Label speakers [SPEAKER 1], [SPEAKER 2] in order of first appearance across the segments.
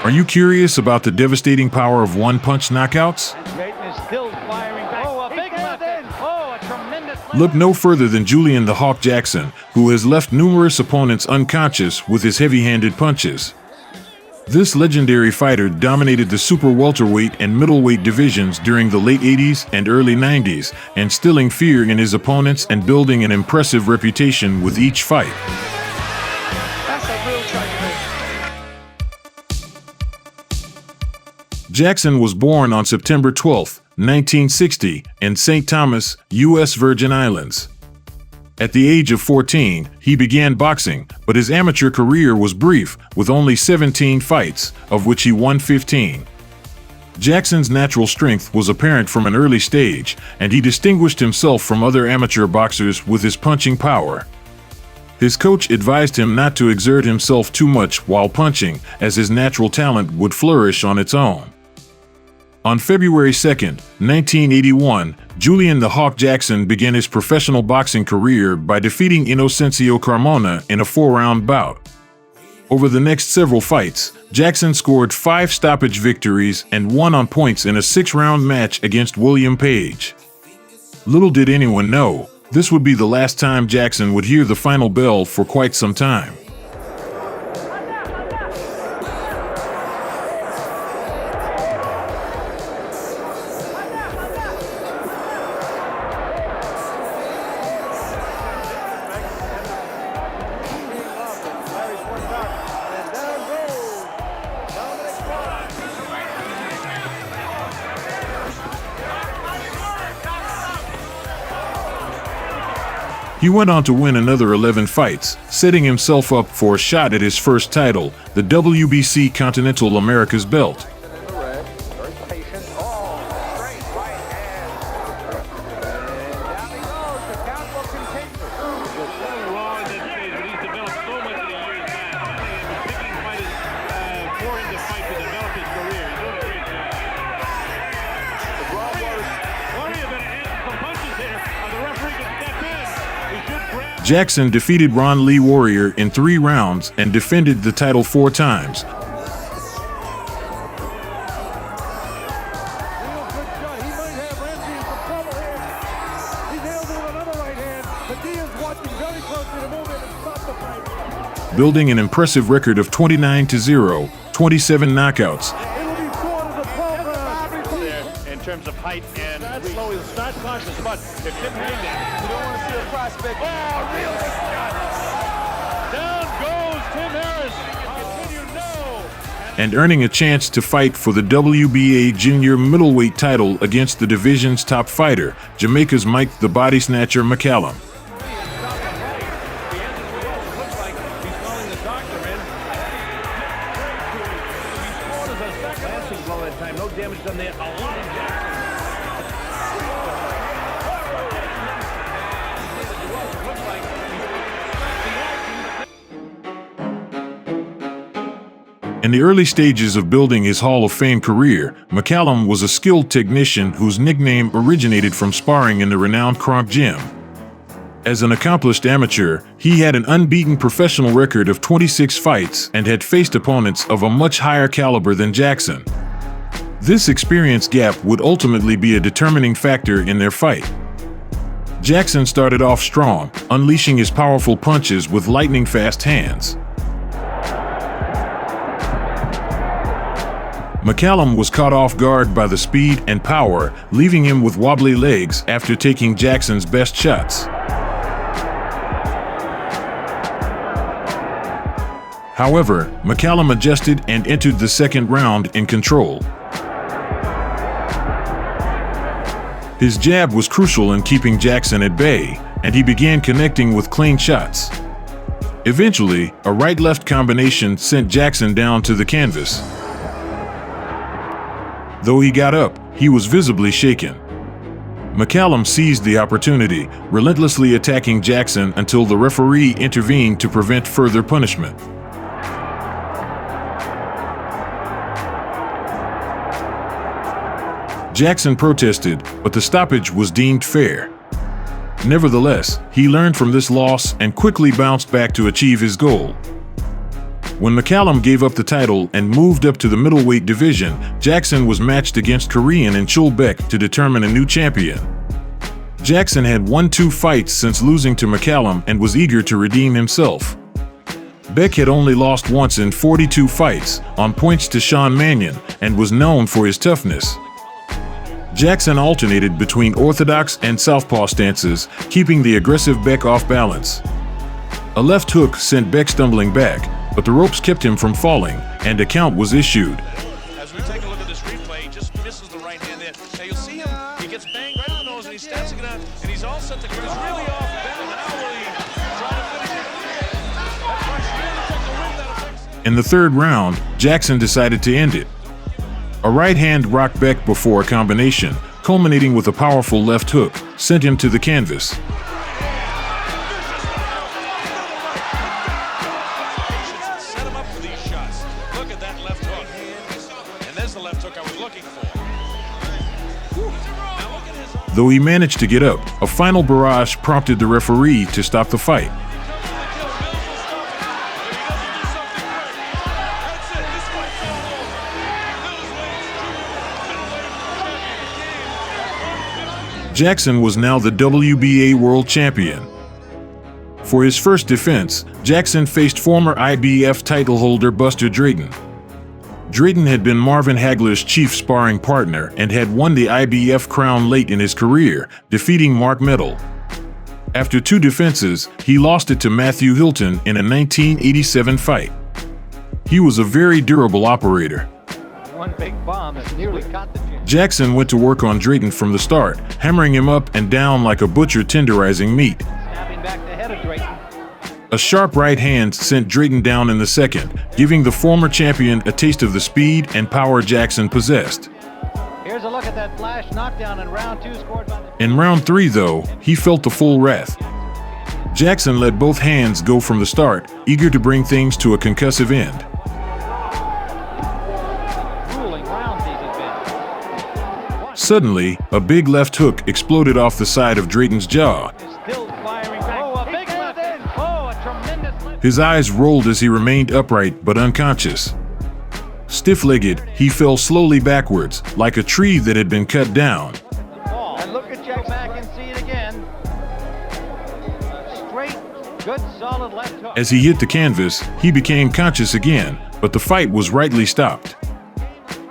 [SPEAKER 1] Are you curious about the devastating power of one-punch knockouts? Look no further than Julian the Hawk Jackson, who has left numerous opponents unconscious with his heavy-handed punches. This legendary fighter dominated the super welterweight and middleweight divisions during the late 80s and early 90s, instilling fear in his opponents and building an impressive reputation with each fight.
[SPEAKER 2] That's a real tragedy.
[SPEAKER 1] Jackson was born on September 12, 1960, in St. Thomas, U.S. Virgin Islands. At the age of 14, he began boxing, but his amateur career was brief, with only 17 fights, of which he won 15. Jackson's natural strength was apparent from an early stage, and he distinguished himself from other amateur boxers with his punching power. His coach advised him not to exert himself too much while punching, as his natural talent would flourish on its own. On February 2, 1981, Julian the Hawk Jackson began his professional boxing career by defeating Inocencio Carmona in a 4-round bout. Over the next several fights, Jackson scored 5 stoppage victories and won on points in a 6-round match against William Page. Little did anyone know, this would be the last time Jackson would hear the final bell for quite some time. He went on to win another 11 fights, setting himself up for a shot at his first title, the WBC Continental Americas belt. Jackson defeated Ron Lee Warrior in 3 rounds and defended the title 4 times. Building an impressive record of 29-0, 27 knockouts.
[SPEAKER 3] In terms of height and reach. It's not cautious, but if Tim hitting that, you don't want to see a prospect. Oh, really? Down goes Tim Harris. Continue, no.
[SPEAKER 1] And earning a chance to fight for the WBA junior middleweight title against the division's top fighter, Jamaica's Mike the Body Snatcher McCallum.
[SPEAKER 3] No damage done there.
[SPEAKER 1] In the early stages of building his Hall of Fame career, McCallum was a skilled technician whose nickname originated from sparring in the renowned Kronk Gym. As an accomplished amateur, he had an unbeaten professional record of 26 fights and had faced opponents of a much higher caliber than Jackson. This experience gap would ultimately be a determining factor in their fight. Jackson started off strong, unleashing his powerful punches with lightning-fast hands. McCallum was caught off guard by the speed and power, leaving him with wobbly legs after taking Jackson's best shots. However, McCallum adjusted and entered the second round in control. His jab was crucial in keeping Jackson at bay, and he began connecting with clean shots. Eventually, a right-left combination sent Jackson down to the canvas. Though he got up, he was visibly shaken. McCallum seized the opportunity, relentlessly attacking Jackson until the referee intervened to prevent further punishment. Jackson protested, but the stoppage was deemed fair. Nevertheless, he learned from this loss and quickly bounced back to achieve his goal. When McCallum gave up the title and moved up to the middleweight division, Jackson was matched against Korean and Chul Beck to determine a new champion. Jackson had won 2 fights since losing to McCallum and was eager to redeem himself. Beck had only lost once in 42 fights, on points to Sean Mannion, and was known for his toughness. Jackson alternated between orthodox and southpaw stances, keeping the aggressive Beck off balance. A left hook sent Beck stumbling back, but the ropes kept him from falling, and a count was issued.
[SPEAKER 3] As we take a look at this replay, he just misses the right hand there. Now you'll see him, he gets banged right on the nose and he steps again, and he's all set to go. He's really off balance. Now will he try to finish it? That punch really took the wind out of Beck's.
[SPEAKER 1] In the 3rd round, Jackson decided to end it. A right hand rocked Beck before a combination, culminating with a powerful left hook, sent him to the canvas. Though he managed to get up, a final barrage prompted the referee to stop the fight. Jackson was now the WBA World Champion. For his first defense, Jackson faced former IBF title holder Buster Drayton. Drayton had been Marvin Hagler's chief sparring partner and had won the IBF crown late in his career, defeating Mark Metal. After 2 defenses, he lost it to Matthew Hilton in a 1987 fight. He was a very durable operator.
[SPEAKER 2] One big bomb that nearly caught the chin.
[SPEAKER 1] Jackson went to work on Drayton from the start, hammering him up and down like a butcher tenderizing meat.
[SPEAKER 2] Snapping back the head of Drayton.
[SPEAKER 1] A sharp right hand sent Drayton down in the 2nd, giving the former champion a taste of the speed and power Jackson possessed.
[SPEAKER 2] Here's a look at that flash knockdown in round 2 scored by the...
[SPEAKER 1] In round 3, though, he felt the full wrath. Jackson let both hands go from the start, eager to bring things to a concussive end.
[SPEAKER 2] Ruling rounds these have been.
[SPEAKER 1] Suddenly, a big left hook exploded off the side of Drayton's jaw.
[SPEAKER 2] Still firing back. Oh, a big left in. Oh, a tremendous left.
[SPEAKER 1] His eyes rolled as he remained upright but unconscious. Stiff-legged, he fell slowly backwards, like a tree that had been cut down.
[SPEAKER 2] And look at Jack back and see it again. Straight, good, solid left hook.
[SPEAKER 1] As he hit the canvas, he became conscious again, but the fight was rightly stopped.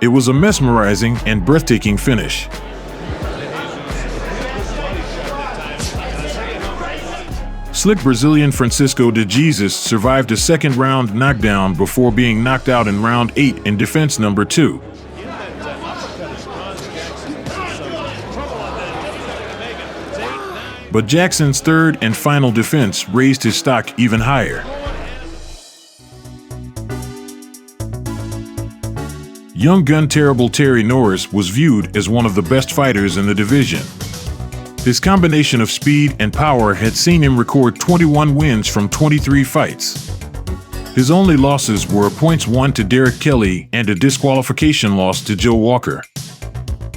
[SPEAKER 1] It was a mesmerizing and breathtaking finish. Slick Brazilian Francisco de Jesus survived a 2nd round knockdown before being knocked out in round 8 in defense number 2. But Jackson's 3rd and final defense raised his stock even higher. Young gun terrible Terry Norris was viewed as one of the best fighters in the division. His combination of speed and power had seen him record 21 wins from 23 fights. His only losses were a points won to Derek Kelly and a disqualification loss to Joe Walker.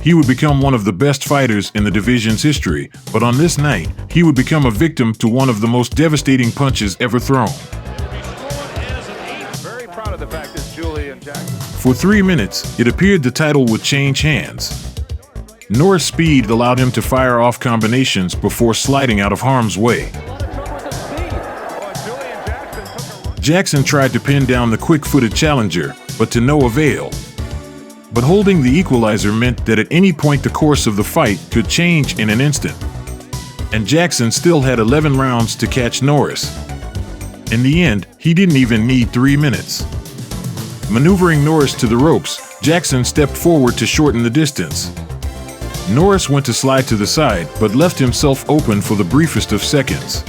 [SPEAKER 1] He would become one of the best fighters in the division's history, but on this night, he would become a victim to one of the most devastating punches ever thrown.
[SPEAKER 3] Very proud of the fact that Julian Jackson.
[SPEAKER 1] For 3 minutes, it appeared the title would change hands. Norris' speed allowed him to fire off combinations before sliding out of harm's way. Jackson tried to pin down the quick-footed challenger, but to no avail. But holding the equalizer meant that at any point the course of the fight could change in an instant. And Jackson still had 11 rounds to catch Norris. In the end, he didn't even need 3 minutes. Maneuvering Norris to the ropes, Jackson stepped forward to shorten the distance. Norris went to slide to the side, but left himself open for the briefest of seconds.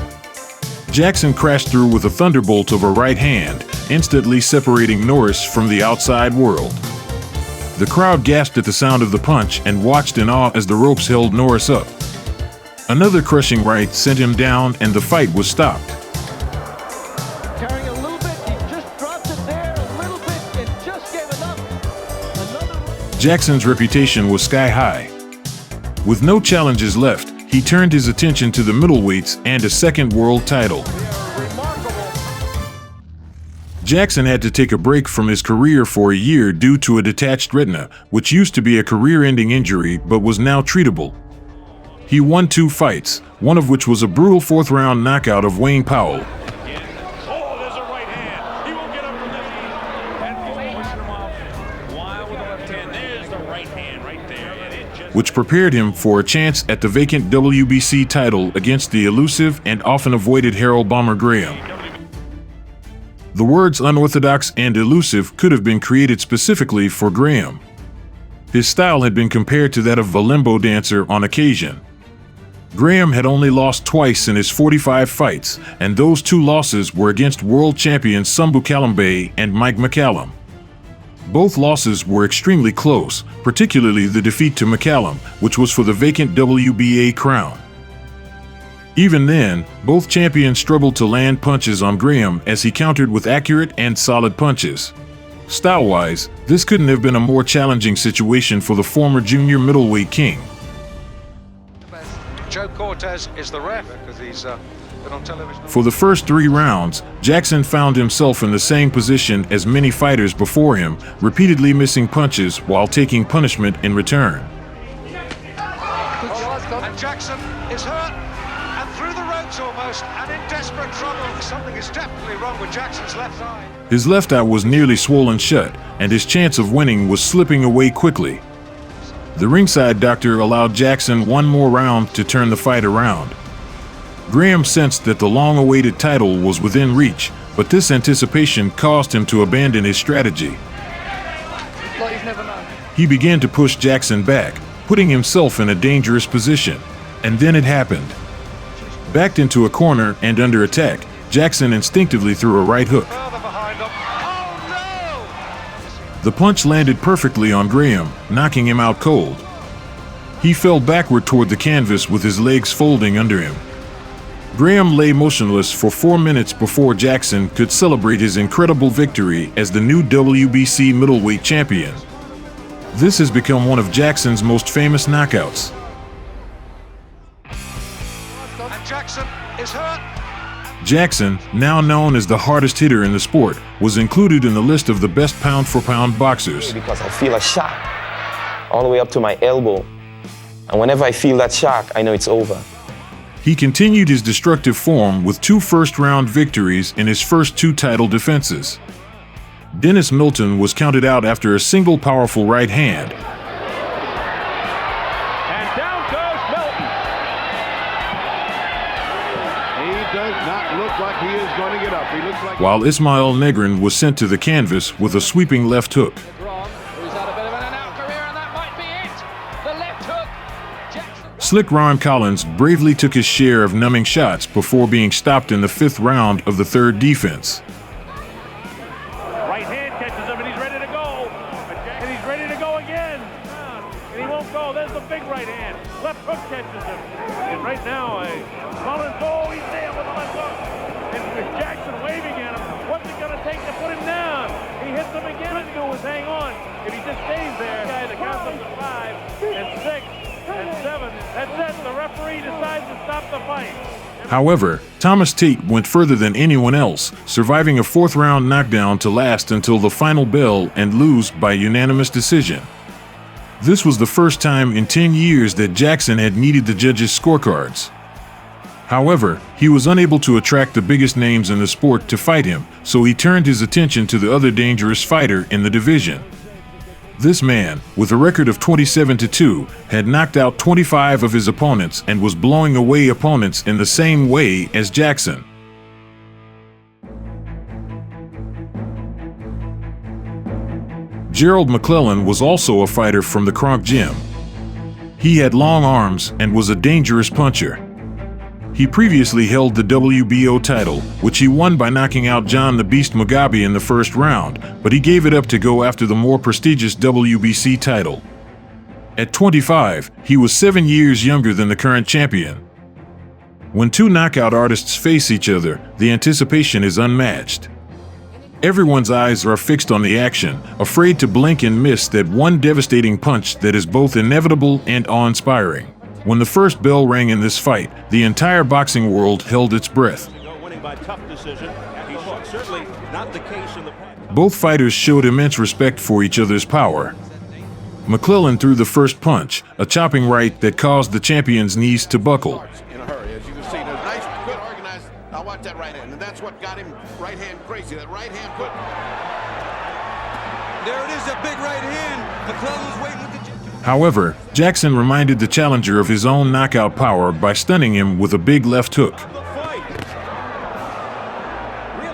[SPEAKER 1] Jackson crashed through with a thunderbolt of a right hand, instantly separating Norris from the outside world. The crowd gasped at the sound of the punch and watched in awe as the ropes held Norris up. Another crushing right sent him down and the fight was stopped.
[SPEAKER 2] Carrying a little bit, he just dropped it there a little bit and just gave it up.
[SPEAKER 1] Jackson's reputation was sky high. With no challenges left, he turned his attention to the middleweights and a 2nd world title. Jackson had to take a break from his career for a year due to a detached retina, which used to be a career-ending injury but was now treatable. He won 2 fights, one of which was a brutal 4th-round knockout of Wayne Powell,
[SPEAKER 3] Oh, there's a right hand. He won't get up from that. And pushing him off. Wild with the left hand. There's the right hand right there. And it just...
[SPEAKER 1] which prepared him for a chance at the vacant WBC title against the elusive and often avoided Harold Bomber Graham. The words unorthodox and elusive could have been created specifically for Graham. His style had been compared to that of a limbo dancer on occasion. Graham had only lost twice in his 45 fights, and those 2 losses were against world champions Sumbu Kalambe and Mike McCallum. Both losses were extremely close, particularly the defeat to McCallum, which was for the vacant WBA crown. Even then, both champions struggled to land punches on Graham as he countered with accurate and solid punches. Style-wise, this couldn't have been a more challenging situation for the former junior middleweight king.
[SPEAKER 4] Joe Cortez is the ref because he's been on television.
[SPEAKER 1] For the first 3 rounds, Jackson found himself in the same position as many fighters before him, repeatedly missing punches while taking punishment in return.
[SPEAKER 4] And Jackson is hurt and through the ropes almost and in desperate trouble. Something is definitely wrong with Jackson's left eye.
[SPEAKER 1] His left eye was nearly swollen shut, and his chance of winning was slipping away quickly. The ringside doctor allowed Jackson 1 more round to turn the fight around. Graham sensed that the long-awaited title was within reach, but this anticipation caused him to abandon his strategy. He began to push Jackson back, putting himself in a dangerous position. And then it happened. Backed into a corner and under attack, Jackson instinctively threw a right hook.
[SPEAKER 4] Further behind them. Oh
[SPEAKER 1] The punch landed perfectly on Graham, knocking him out cold. He fell backward toward the canvas with his legs folding under him. Graham lay motionless for 4 minutes before Jackson could celebrate his incredible victory as the new WBC middleweight champion. This has become one of Jackson's most famous knockouts.
[SPEAKER 4] no! And Jackson is hurt.
[SPEAKER 1] Jackson, now known as the hardest hitter in the sport, was included in the list of the best pound-for-pound boxers.
[SPEAKER 5] Because I feel a shock all the way up to my elbow. And whenever I feel that shock, I know it's over.
[SPEAKER 1] He continued his destructive form with 2 first-round victories in his first 2 title defenses. Dennis Milton was counted out after a single powerful right hand,
[SPEAKER 3] And down goes Milton. He does not look like he is going to get up. He looks like...
[SPEAKER 1] while Ismail Negrin was sent to the canvas with a sweeping left hook.
[SPEAKER 2] Who's had a bit of an out career, and that might be it. The left hook. Jackson.
[SPEAKER 1] Slick Ron Collins bravely took his share of numbing shots before being stopped in the 5th round of the 3rd defense.
[SPEAKER 3] Right hand catches him, and he's ready to go. And he's ready to go again. And he won't go. There's the big right hand. Left hook catches him. And right now, Collins, oh, he's there with the left hook. And Jackson waving at him. What's it going to take to put him down? He hits him again. What he do is hang on. If he just stays there, the count up to 5 and 6 and 7. That's it. The referee decides to stop the fight.
[SPEAKER 1] However, Thomas Tate went further than anyone else, surviving a 4th-round knockdown to last until the final bell and lose by unanimous decision. This was the first time in 10 years that Jackson had needed the judges' scorecards. However, he was unable to attract the biggest names in the sport to fight him, so he turned his attention to the other dangerous fighter in the division. This man, with a record of 27-2, had knocked out 25 of his opponents and was blowing away opponents in the same way as Jackson. Gerald McClellan was also a fighter from the Kronk Gym. He had long arms and was a dangerous puncher. He previously held the WBO title, which he won by knocking out John the Beast Mugabe in the 1st round, but he gave it up to go after the more prestigious WBC title. At 25, he was 7 years younger than the current champion. When 2 knockout artists face each other, the anticipation is unmatched. Everyone's eyes are fixed on the action, afraid to blink and miss that one devastating punch that is both inevitable and awe-inspiring. When the first bell rang in this fight, the entire boxing world held its breath.
[SPEAKER 4] Winning
[SPEAKER 3] by tough decision. He should certainly not the case in the past.
[SPEAKER 1] Both fighters showed immense respect for each other's power. McClellan threw the first punch, a chopping right that caused the champion's knees to buckle.
[SPEAKER 6] In a hurry, as you can see, there's nice, good organized. Now watch that right hand, and that's what got him right hand crazy. That right hand put.
[SPEAKER 7] There it is, a big right hand. McClellan was waiting with the.
[SPEAKER 1] However, Jackson reminded the challenger of his own knockout power by stunning him with a big left hook.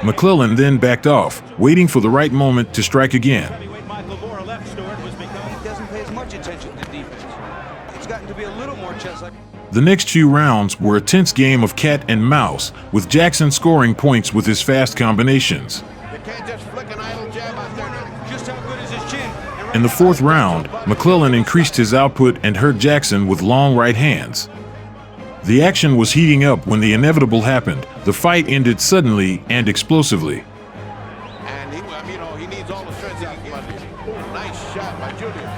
[SPEAKER 1] McClellan then backed off, waiting for the right moment to strike again.
[SPEAKER 7] He doesn't pay as much attention to defense. It's gotten to be a little more chess-like.
[SPEAKER 1] The next few rounds were a tense game of cat and mouse, with Jackson scoring points with his fast combinations.
[SPEAKER 6] You can't just flick an idle jab out there.
[SPEAKER 7] Just how good is his chin?
[SPEAKER 1] In the fourth round, McClellan increased his output and hurt Jackson with long right hands. The action was heating up when the inevitable happened. The fight ended suddenly and explosively.
[SPEAKER 6] And he needs all the strength he can get. Nice shot by Julian.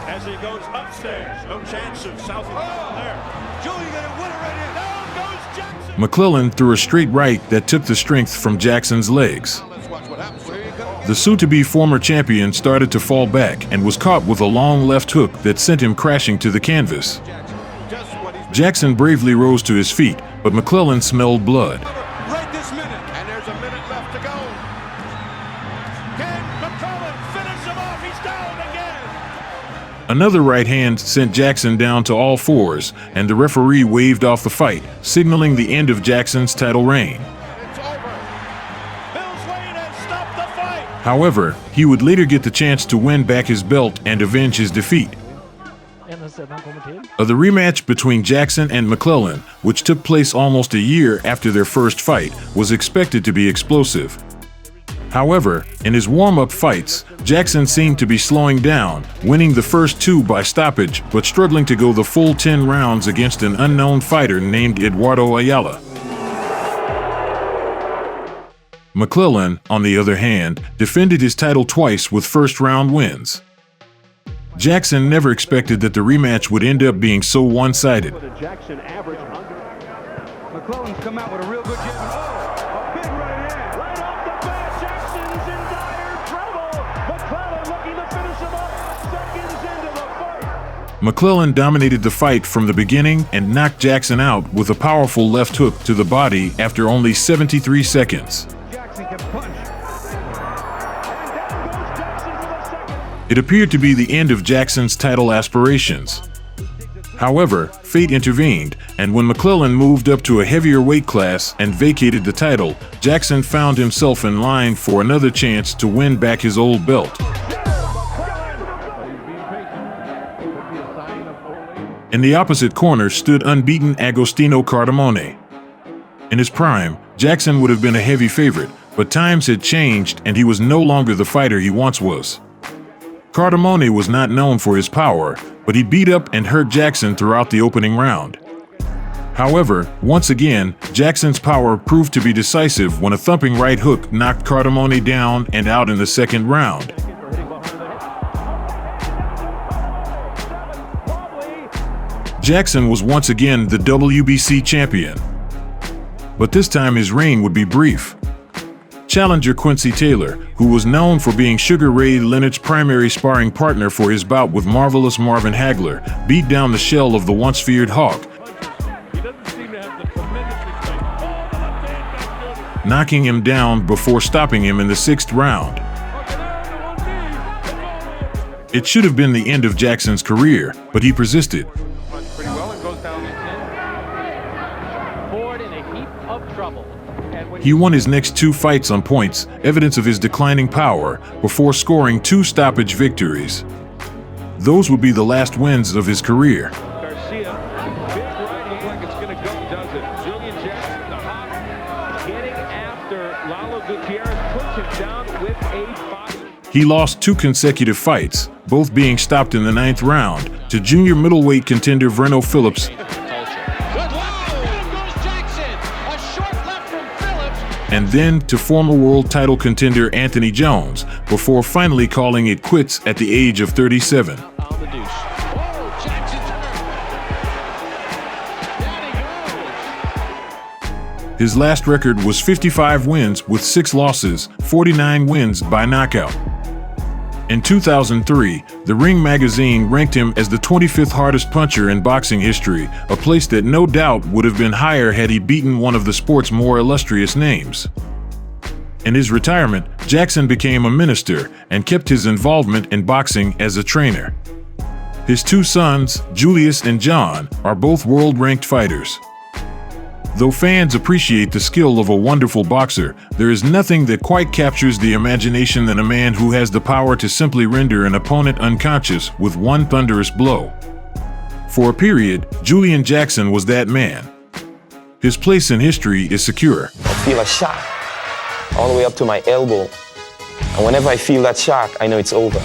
[SPEAKER 3] As he goes upstairs, no chance of South there.
[SPEAKER 7] Julian got a winner right in.
[SPEAKER 3] Down goes Jackson.
[SPEAKER 1] McClellan threw a straight right that took the strength from Jackson's legs.
[SPEAKER 6] Now let's watch what happens.
[SPEAKER 1] The soon-to-be former champion started to fall back and was caught with a long left hook that sent him crashing to the canvas.
[SPEAKER 6] Just what he's
[SPEAKER 1] Jackson bravely rose to his feet, but McClellan smelled blood.
[SPEAKER 7] Right this minute.
[SPEAKER 6] and there's a minute left to go.
[SPEAKER 3] Can McClellan finish him off? He's down again.
[SPEAKER 1] Another right hand sent Jackson down to all fours, and the referee waved off the fight, signaling the end of Jackson's title reign.
[SPEAKER 6] It's over.
[SPEAKER 3] Bill Swain has stopped the fight.
[SPEAKER 1] However, he would later get the chance to win back his belt and avenge his defeat. The rematch between Jackson and McClellan, which took place almost a year after their first fight, was expected to be explosive. However, in his warm-up fights, Jackson seemed to be slowing down, winning the first two by stoppage, but struggling to go the full 10 rounds against an unknown fighter named Eduardo Ayala. McClellan, on the other hand, defended his title twice with first-round wins. Jackson never expected that the rematch would end up being so one-sided.
[SPEAKER 3] Jackson average under.
[SPEAKER 7] McClellan's come out with a real good jab. Oh, a big right hand.
[SPEAKER 3] Right off the bat, Jackson's in dire trouble. McClellan looking to finish him off seconds into the fight.
[SPEAKER 1] McClellan dominated the fight from the beginning and knocked Jackson out with a powerful left hook to the body after only 73 seconds.
[SPEAKER 7] Jackson can punch.
[SPEAKER 1] It appeared to be the end of Jackson's title aspirations. However, fate intervened, and when McClellan moved up to a heavier weight class and vacated the title, Jackson found himself in line for another chance to win back his old belt. In the opposite corner stood unbeaten Agostino Cardamone. In his prime, Jackson would have been a heavy favorite, but times had changed and he was no longer the fighter he once was. Cardamone was not known for his power, but he beat up and hurt Jackson throughout the opening round. However, once again, Jackson's power proved to be decisive when a thumping right hook knocked Cardamone down and out in the second round. Jackson was once again the WBC champion. But this time his reign would be brief. Challenger Quincy Taylor, who was known for being Sugar Ray Leonard's primary sparring partner for his bout with Marvelous Marvin Hagler, beat down the shell of the once-feared Hawk, knocking him down before stopping him in the sixth round. It should have been the end of Jackson's career, but he persisted.
[SPEAKER 6] Pretty well and goes down.
[SPEAKER 2] Ford in a heap of trouble.
[SPEAKER 1] He won his next two fights on points, evidence of his declining power, before scoring two stoppage victories. Those would be the last wins of his career.
[SPEAKER 3] Garcia, big right hand like it's going to go, does it? Julian Jackson, the Hawk, getting after Lalo Gutierrez, puts him down with a body.
[SPEAKER 1] He lost two consecutive fights, both being stopped in the ninth round, to junior middleweight contender Vreno Phillips, and then to former world title contender Anthony Jones, before finally calling it quits at the age of 37. His last record was 55 wins with 6 losses, 49 wins by knockout. In 2003, The Ring magazine ranked him as the 25th hardest puncher in boxing history, a place that no doubt would have been higher had he beaten one of the sport's more illustrious names. In his retirement, Jackson became a minister and kept his involvement in boxing as a trainer. His 2 sons, Julius and John, are both world-ranked fighters. Though fans appreciate the skill of a wonderful boxer, there is nothing that quite captures the imagination than a man who has the power to simply render an opponent unconscious with one thunderous blow. For a period, Julian Jackson was that man. His place in history is secure.
[SPEAKER 5] I feel a shock all the way up to my elbow. And whenever I feel that shock, I know it's over.